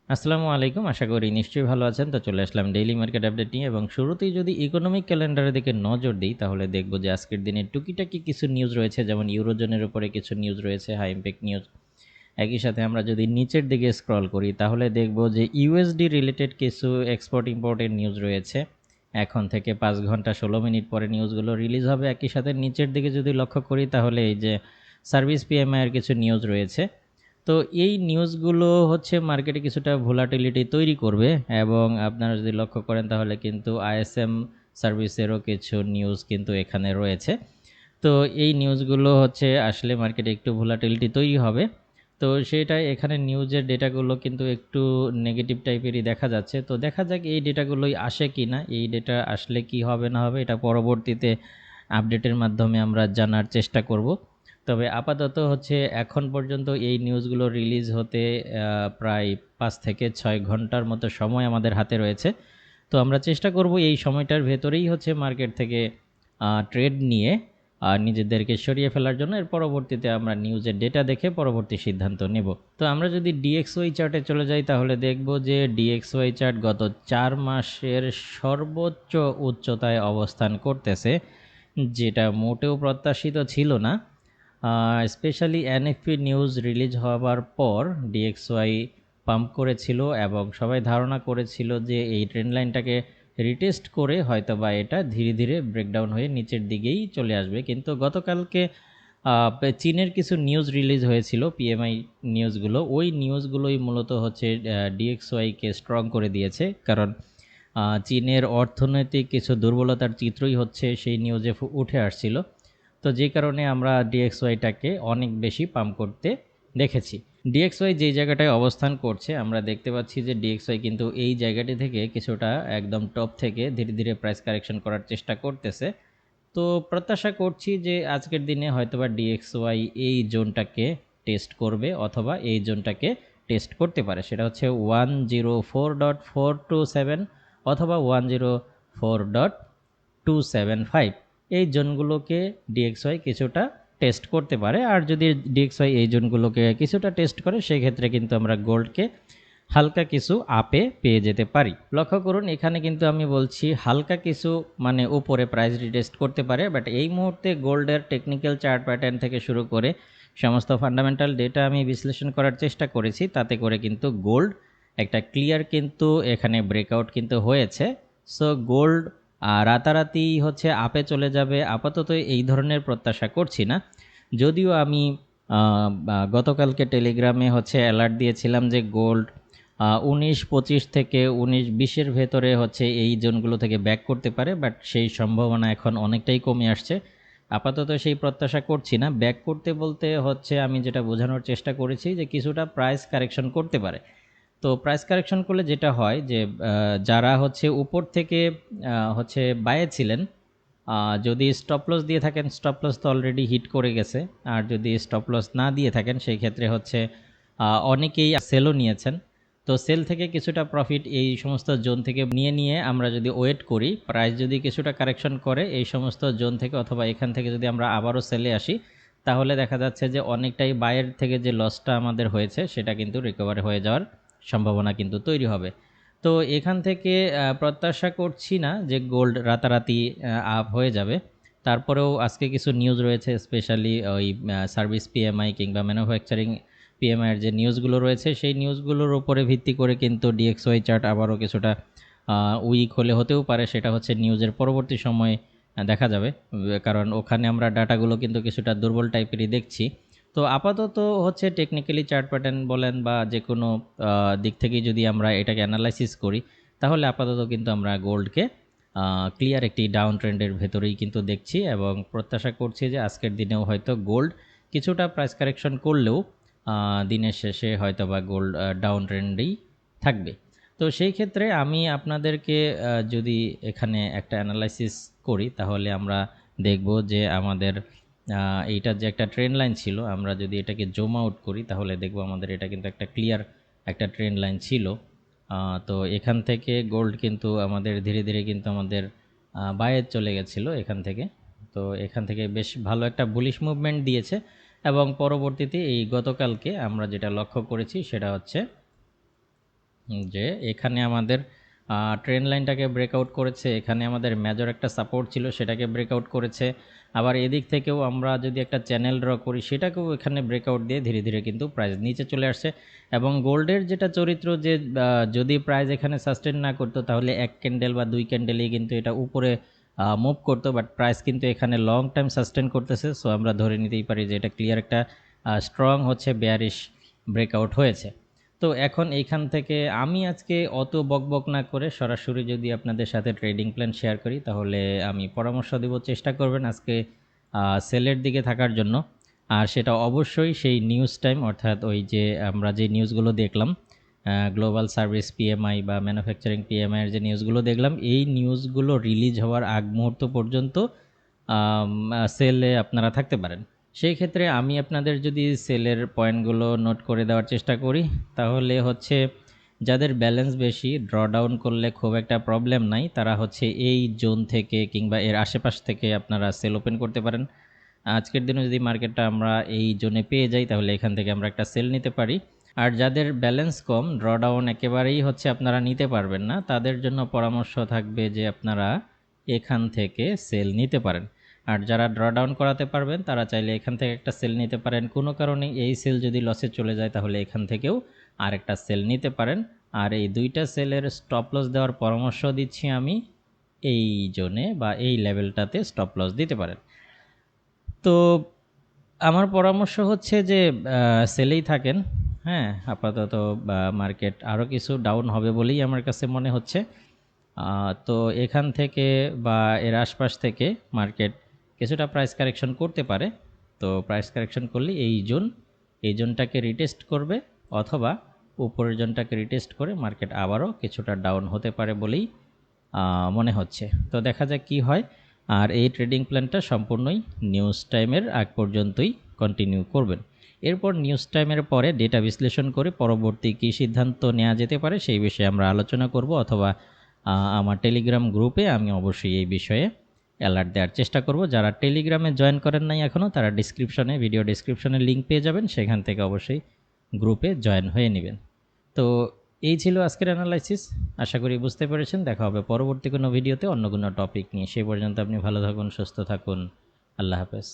আসসালামু আলাইকুম, আশা করি নিশ্চয়ই ভালো আছেন। তো চলে আসলাম ডেইলি মার্কেট আপডেট নিয়ে এবং শুরুতেই যদি ইকোনমিক ক্যালেন্ডারের দিকে নজর দিই তাহলে দেখব যে আজকের দিনে টুকিটাকি কিছু নিউজ রয়েছে, যেমন ইউরোজোনের উপরে কিছু নিউজ রয়েছে, হাই ইম্প্যাক্ট নিউজ। একই সাথে আমরা যদি নিচের দিকে স্ক্রল করি তাহলে দেখব যে ইউএসডি রিলেটেড কিছু এক্সপোর্ট ইম্পোর্টের নিউজ রয়েছে। এখন থেকে 5 ঘন্টা 16 মিনিট পরে নিউজগুলো রিলিজ হবে। একই সাথে নিচের দিকে যদি লক্ষ্য করি তাহলে এই যে সার্ভিস পিএমআই এর কিছু নিউজ রয়েছে। তো এই নিউজগুলো হচ্ছে মার্কেটে কিছুটা ভোলাটিলিটি তৈরি করবে এবং আপনারা যদি লক্ষ্য করেন তাহলে কিন্তু আইএসএম সার্ভিসেরও কিছু নিউজ কিন্তু এখানে রয়েছে। তো এই নিউজগুলো হচ্ছে আসলে মার্কেটে একটু ভোলাটিলিটি তৈরি হবে। তো সেটাই এখানে নিউজের ডেটাগুলো কিন্তু একটু নেগেটিভ টাইপেরই দেখা যাচ্ছে। তো দেখা যাক এই ডেটাগুলোই আসে কি না, এই ডেটা আসলে কি হবে না হবে এটা পরবর্তীতে আপডেটের মাধ্যমে আমরা জানার চেষ্টা করব। তবে আপাতত হচ্ছে এখন পর্যন্ত এই নিউজগুলো রিলিজ হতে প্রায় 5 থেকে 6 ঘন্টার মতো সময় আমাদের হাতে রয়েছে। তো আমরা চেষ্টা করব এই সময়টার ভেতরেই হচ্ছে মার্কেট থেকে ট্রেড নিয়ে নিজেদেরকে সরিয়ে ফেলার জন্য। এর পরবর্তীতে আমরা নিউজের ডেটা দেখে পরবর্তী সিদ্ধান্ত নেব। তো আমরা যদি ডিএক্সওয়াই চার্টে চলে যাই তাহলে দেখব যে ডিএক্সওয়াই চার্ট গত 4 মাসের সর্বোচ্চ উচ্চতায় অবস্থান করতেছে, যেটা মোটেও প্রত্যাশিত ছিল না। স্পেশালি এনএফপি নিউজ রিলিজ হওয়ার পর ডিএক্সওয়াই পাম্প করেছিল এবং সবাই ধারণা করেছিল যে এই ট্রেন্ড লাইনটাকে রিটেস্ট করে হয়তো বা এটা ধীরে ধীরে ব্রেকডাউন হয়ে নিচের দিকেই চলে আসবে। কিন্তু গতকালকে চীনের কিছু নিউজ রিলিজ হয়েছিল, পিএমআই নিউজগুলো, ওই নিউজগুলোই মূলত হচ্ছে ডিএক্সওয়াইকে স্ট্রং করে দিয়েছে। কারণ চীনের অর্থনৈতিক কিছু দুর্বলতার চিত্রই হচ্ছে সেই নিউজে উঠে আসছিল। তো যে কারণে আমরা ডিএক্সওয়াইটাকে অনেক বেশি পাম্প করতে দেখেছি। ডিএক্সওয়াই যেই জায়গাটায় অবস্থান করছে আমরা দেখতে পাচ্ছি যে ডিএক্সওয়াই কিন্তু এই জায়গাটি থেকে কিছুটা একদম টপ থেকে ধীরে ধীরে প্রাইস কারেকশন করার চেষ্টা করতেছে। তো প্রত্যাশা করছি যে আজকের দিনে হয়তোবা ডিএক্সওয়াই এই জোনটাকে টেস্ট করবে অথবা এই জোনটাকে টেস্ট করতে পারে। সেটা হচ্ছে 104.427 অথবা 104.275। এই জোনগুলোকে ডিএক্সওয়াই কিছুটা টেস্ট করতে পারে। আর যদি ডিএক্সওয়াই এই জোনগুলোকে কিছুটা টেস্ট করে সেক্ষেত্রে কিন্তু আমরা গোল্ডকে হালকা কিছু আপে পেয়ে যেতে পারি। লক্ষ্য করুন এখানে কিন্তু আমি বলছি হালকা কিছু, মানে উপরে প্রাইস রিটেস্ট করতে পারে। বাট এই মুহূর্তে গোল্ডের টেকনিক্যাল চার্ট প্যাটার্ন থেকে শুরু করে সমস্ত ফান্ডামেন্টাল ডেটা আমি বিশ্লেষণ করার চেষ্টা করেছি, তাতে করে কিন্তু গোল্ড একটা ক্লিয়ার কিন্তু এখানে ব্রেকআউট কিন্তু হয়েছে। সো গোল্ড রাতারাতি হচ্ছে আপে চলে যাবে আপাতত এই ধরনের প্রত্যাশা করছি না। যদিও আমি গতকালকে টেলিগ্রামে হচ্ছে অ্যালার্ট দিয়েছিলাম যে গোল্ড 19-25 থেকে 19-20-এর ভেতরে হচ্ছে এই জোনগুলো থেকে ব্যাক করতে পারে, বাট সেই সম্ভাবনা এখন অনেকটাই কমে আসছে। আপাতত সেই প্রত্যাশা করছি না। ব্যাক করতে বলতে হচ্ছে আমি যেটা বোঝানোর চেষ্টা করেছি যে কিছুটা প্রাইস কারেকশন করতে পারে। তো প্রাইস কারেকশন করলে যেটা হয় যে যারা হচ্ছে উপর থেকে হচ্ছে বায়ে ছিলেন, যদি স্টপ লস দিয়ে থাকেন স্টপ লস তো অলরেডি হিট করে গেছে। আর যদি স্টপ লস না দিয়ে থাকেন সেই ক্ষেত্রে হচ্ছে অনেকেই সেলও নিয়েছেন। তো সেল থেকে কিছুটা প্রফিট এই সমস্ত জোন থেকে নিয়ে আমরা যদি ওয়েট করি, প্রাইস যদি কিছুটা কারেকশন করে এই সমস্ত জোন থেকে অথবা এখান থেকে যদি আমরা আবারও সেলে আসি তাহলে দেখা যাচ্ছে যে অনেকটাই বায়ের থেকে যে লসটা আমাদের হয়েছে সেটা কিন্তু রিকভার হয়ে যাওয়ার সম্ভাবনা কিন্তু তৈরি হবে। তো এখান থেকে প্রত্যাশা করছি না যে গোল্ড রাতারাতি আপ হয়ে যাবে। তারপরেও আজকে কিছু নিউজ রয়েছে, স্পেশালি ওই সার্ভিস পিএমআই কিংবা ম্যানুফ্যাকচারিং পিএমআইয়ের যে নিউজগুলো রয়েছে সেই নিউজগুলোর উপরে ভিত্তি করে কিন্তু ডিএক্সওয়াই চার্ট আবারও কিছুটা উইক হলে হতেও পারে। সেটা হচ্ছে নিউজের পরবর্তী সময়ে দেখা যাবে, কারণ ওখানে আমরা ডাটাগুলো কিন্তু কিছুটা দুর্বল টাইপেরই দেখছি। তো আপাতত হচ্ছে টেকনিক্যালি চার্ট প্যাটার্ন বলেন বা যে কোনো দিক থেকেই যদি আমরা এটাকে অ্যানালাইসিস করি তাহলে আপাতত কিন্তু আমরা গোল্ডকে ক্লিয়ার একটি ডাউন ট্রেন্ডের ভেতরেই কিন্তু দেখছি এবং প্রত্যাশা করছি যে আজকের দিনেও হয়তো গোল্ড কিছুটা প্রাইস কারেকশন করলেও দিনের শেষে হয়তো বা গোল্ড ডাউন ট্রেন্ডেই থাকবে। তো সেই ক্ষেত্রে আমি আপনাদেরকে যদি এখানে একটা অ্যানালাইসিস করি তাহলে আমরা দেখব যে আমাদের এইটার যে একটা ট্রেন্ড লাইন ছিল, আমরা যদি এটাকে জুম আউট করি তাহলে দেখব আমাদের এটা কিন্তু একটা ক্লিয়ার একটা ট্রেন্ড লাইন ছিল। তো এখান থেকে গোল্ড কিন্তু আমাদের ধীরে ধীরে কিন্তু আমাদের বাইরে চলে গেছিলো এখান থেকে। তো এখান থেকে বেশ ভালো একটা বুলিশ মুভমেন্ট দিয়েছে এবং পরবর্তীতে এই গতকালকে আমরা যেটা লক্ষ্য করেছি সেটা হচ্ছে যে এখানে আমাদের ট্রেন্ড লাইনটাকে ব্রেকআউট করেছে, এখানে আমাদের মেজর একটা সাপোর্ট ছিল সেটাকে ব্রেকআউট করেছে, আবার এদিক থেকেও আমরা যদি একটা চ্যানেল ড্র করি সেটাকেও এখানে ব্রেকআউট দিয়ে ধীরে ধীরে কিন্তু প্রাইস নিচে চলে আসছে। এবং গোল্ডের যেটা চরিত্র যে যদি প্রাইস এখানে সাস্টেন না করতো তাহলে এক ক্যান্ডেল বা দুই ক্যান্ডেলেই কিন্তু এটা উপরে মুভ করতো, বাট প্রাইস কিন্তু এখানে লং টাইম সাস্টেন করতেছে। সো আমরা ধরে নিতেই পারি যে এটা ক্লিয়ার একটা স্ট্রং হচ্ছে বেয়ারিশ ব্রেকআউট হয়েছে। তো এখন এইখান থেকে আমি আজকে অত বকবক না করে সরাসরি যদি আপনাদের সাথে ট্রেডিং প্ল্যান শেয়ার করি, তাহলে আমি পরামর্শ দেব চেষ্টা করবেন আজকে সেলের দিকে থাকার জন্য। আর সেটা অবশ্যই সেই নিউজ টাইম, অর্থাৎ ওই যে আমরা যে নিউজগুলো দেখলাম গ্লোবাল সার্ভিস পিএমআই বা ম্যানুফ্যাকচারিং পিএমআই এর যে নিউজগুলো দেখলাম, এই নিউজগুলো রিলিজ হওয়ার আগ মুহূর্ত পর্যন্ত সেলে আপনারা থাকতে পারেন। সেই ক্ষেত্রে আমি আপনাদের যদি সেলের পয়েন্টগুলো নোট করে দেওয়ার চেষ্টা করি, তাহলে হচ্ছে যাদের ব্যালেন্স বেশি, ড্রডাউন করলে খুব একটা প্রবলেম নাই, তারা হচ্ছে এই জোন থেকে কিংবা এর আশেপাশ থেকে আপনারা সেল ওপেন করতে পারেন। আজকের দিনে যদি মার্কেটটা আমরা এই জোনে পেয়ে যাই তাহলে এখান থেকে আমরা একটা সেল নিতে পারি। আর যাদের ব্যালেন্স কম, ড্রডাউন একেবারেই হচ্ছে আপনারা নিতে পারবেন না, তাদের জন্য পরামর্শ থাকবে যে আপনারা এখান থেকে সেল নিতে পারেন। আর যারা ড্রডাউন করাতে পারবেন তারা চাইলে এখান থেকে একটা সেল নিতে পারেন। কোনো কারণে এই সেল যদি লসে চলে যায় তাহলে এখান থেকেও আরেকটা সেল নিতে পারেন। আর এই দুইটা সেলের স্টপ লস দেওয়ার পরামর্শ দিচ্ছি আমি, এই জোনে বা এই লেভেলটাতে স্টপ লস দিতে পারেন। তো আমার পরামর্শ হচ্ছে যে সেলেই থাকেন। হ্যাঁ, আপাতত মার্কেট আরও কিছু ডাউন হবে বলেই আমার কাছে মনে হচ্ছে। তো এখান থেকে বা এর আশপাশ থেকে মার্কেট কিছুটা প্রাইস কারেকশন করতে পারে। তো প্রাইস কারেকশন করলে এই জোনটাকে রিটেস্ট করবে, অথবা উপরের জোনটাকে রিটেস্ট করে মার্কেট আবারও কিছুটা ডাউন হতে পারে বলেই মনে হচ্ছে। তো দেখা যাক কি হয়। আর এই ট্রেডিং প্ল্যানটা সম্পূর্ণই নিউজ টাইমের আগ পর্যন্তই কন্টিনিউ করবেন। এরপর নিউজ টাইমের পরে ডেটা বিশ্লেষণ করে পরবর্তী কী সিদ্ধান্ত নেওয়া যেতে পারে সেই বিষয়ে আমরা আলোচনা করব, অথবা আমার টেলিগ্রাম গ্রুপে আমি অবশ্যই এই বিষয়ে অ্যালার্ট দেওয়ার চেষ্টা করব। যারা টেলিগ্রামে জয়েন করেন নাই এখনও, তারা ভিডিও ডিসক্রিপশনে লিঙ্ক পেয়ে যাবেন, সেখান থেকে অবশ্যই গ্রুপে জয়েন হয়ে নেবেন। তো এই ছিল আজকের অ্যানালাইসিস। আশা করি বুঝতে পেরেছেন। দেখা হবে পরবর্তী কোনো ভিডিওতে অন্য কোনো টপিক নিয়ে। সেই পর্যন্ত আপনি ভালো থাকুন, সুস্থ থাকুন। আল্লাহ হাফেজ।